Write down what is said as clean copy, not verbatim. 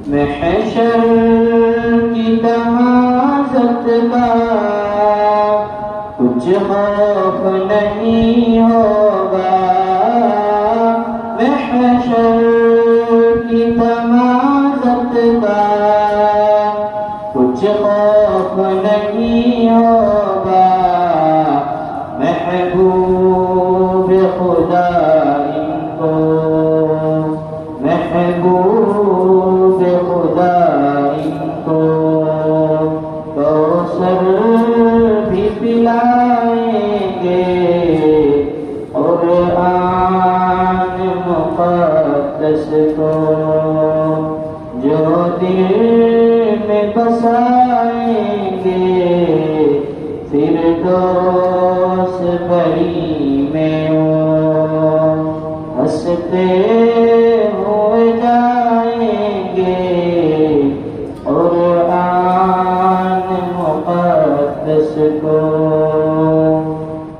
محشر کی تمازت کا کچھ خوف نہیں ہوگا، محشر کی تمازت کا کچھ خوف نہیں ہوگا، محبوب خدا ان کو، محبوب خدا ان کو کوثر بھی پلائیں گے، قرآن مقدس کو جو دل میں بسائیں گے، فردوس بری میں وہ ہنستے ہوئے جائیں گے، قرآن مقدس کو